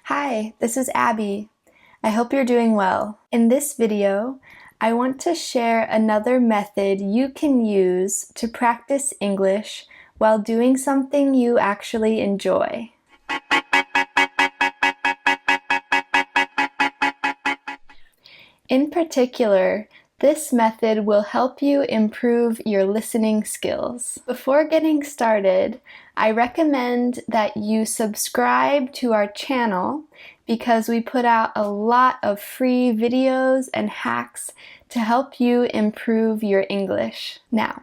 Hi, this is Abby. I hope you're doing well. In this video, I want to share another method you can use to practice English while doing something you actually enjoy. In particular, this method will help you improve your listening skills. Before getting started, I recommend that you subscribe to our channel because we put out a lot of free videos and hacks to help you improve your English. Now,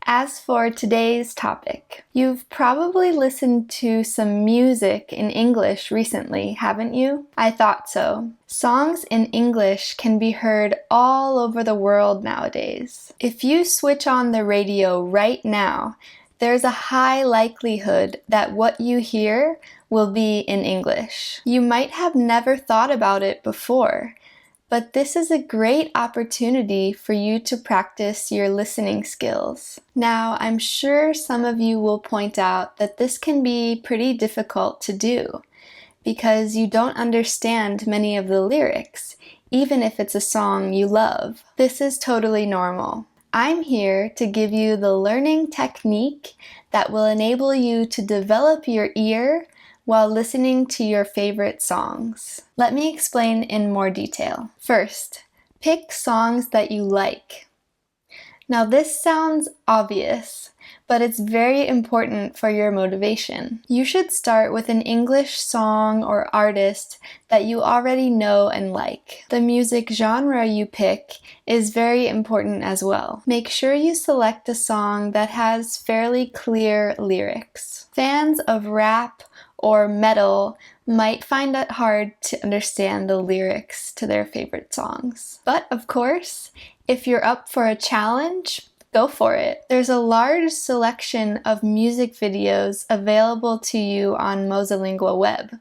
as for today's topic, you've probably listened to some music in English recently, haven't you? I thought so. Songs in English can be heard all over the world nowadays. If you switch on the radio right now, there's a high likelihood that what you hear will be in English. You might have never thought about it before, but this is a great opportunity for you to practice your listening skills. Now, I'm sure some of you will point out that this can be pretty difficult to do because you don't understand many of the lyrics, even if it's a song you love. This is totally normal. I'm here to give you the learning technique that will enable you to develop your ear while listening to your favorite songs. Let me explain in more detail. First, pick songs that you like. Now this sounds obvious, but it's very important for your motivation. You should start with an English song or artist that you already know and like. The music genre you pick is very important as well. Make sure you select a song that has fairly clear lyrics. Fans of rap or metal might find it hard to understand the lyrics to their favorite songs. But of course, if you're up for a challenge, go for it. There's a large selection of music videos available to you on Mosalingua Web.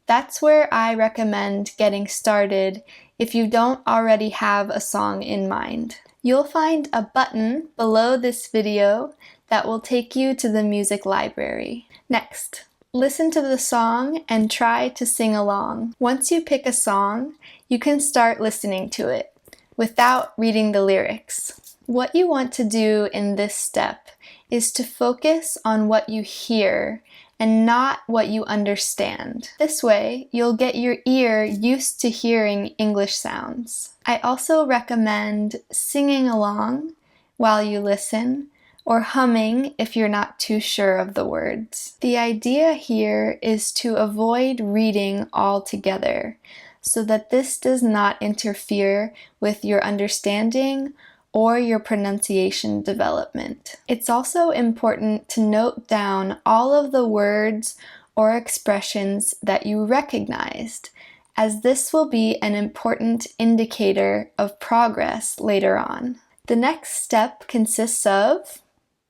That's where I recommend getting started if you don't already have a song in mind. You'll find a button below this video that will take you to the music library. Next, listen to the song and try to sing along. Once you pick a song, you can start listening to it without reading the lyrics. What you want to do in this step is to focus on what you hear and not what you understand. This way, you'll get your ear used to hearing English sounds. I also recommend singing along while you listen, or humming if you're not too sure of the words. The idea here is to avoid reading altogether, so that this does not interfere with your understanding or your pronunciation development. It's also important to note down all of the words or expressions that you recognized, as this will be an important indicator of progress later on. The next step consists of,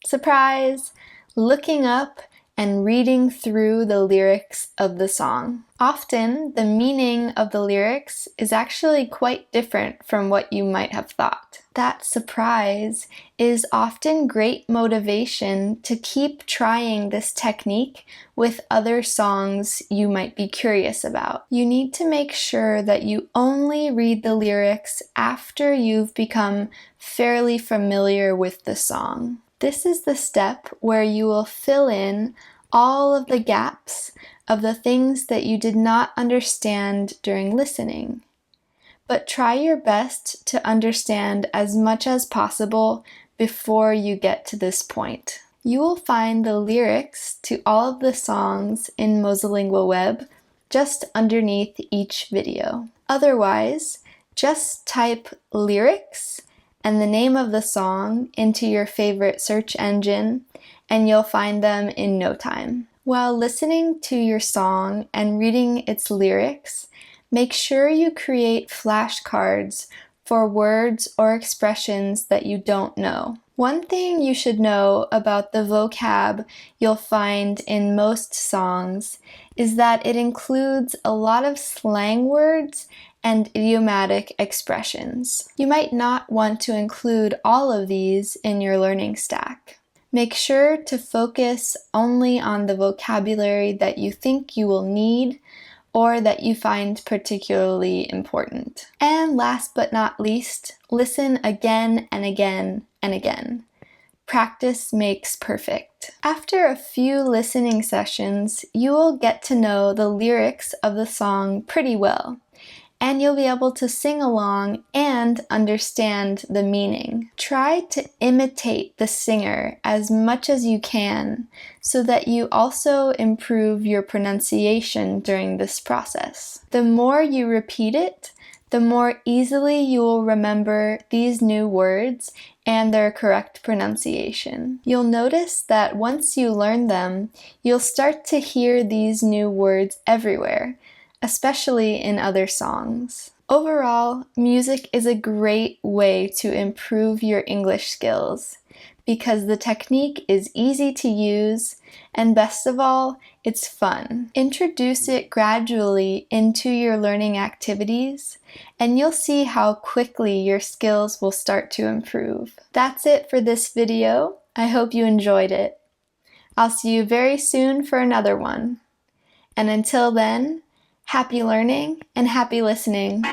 surprise, looking up and reading through the lyrics of the song. Often, the meaning of the lyrics is actually quite different from what you might have thought. That surprise is often great motivation to keep trying this technique with other songs you might be curious about. You need to make sure that you only read the lyrics after you've become fairly familiar with the song. This is the step where you will fill in all of the gaps of the things that you did not understand during listening. But try your best to understand as much as possible before you get to this point. You will find the lyrics to all of the songs in Mosalingua Web just underneath each video. Otherwise, just type lyrics and the name of the song into your favorite search engine, and you'll find them in no time. While listening to your song and reading its lyrics, make sure you create flashcards for words or expressions that you don't know. One thing you should know about the vocab you'll find in most songs is that it includes a lot of slang words and idiomatic expressions. You might not want to include all of these in your learning stack. Make sure to focus only on the vocabulary that you think you will need, or that you find particularly important. And last but not least, listen again and again and again. Practice makes perfect. After a few listening sessions, you will get to know the lyrics of the song pretty well, and you'll be able to sing along and understand the meaning. Try to imitate the singer as much as you can so that you also improve your pronunciation during this process. The more you repeat it, the more easily you will remember these new words and their correct pronunciation. You'll notice that once you learn them, you'll start to hear these new words everywhere, especially in other songs. Overall, music is a great way to improve your English skills because the technique is easy to use, and best of all, it's fun. Introduce it gradually into your learning activities, and you'll see how quickly your skills will start to improve. That's it for this video. I hope you enjoyed it. I'll see you very soon for another one. And until then, happy learning and happy listening.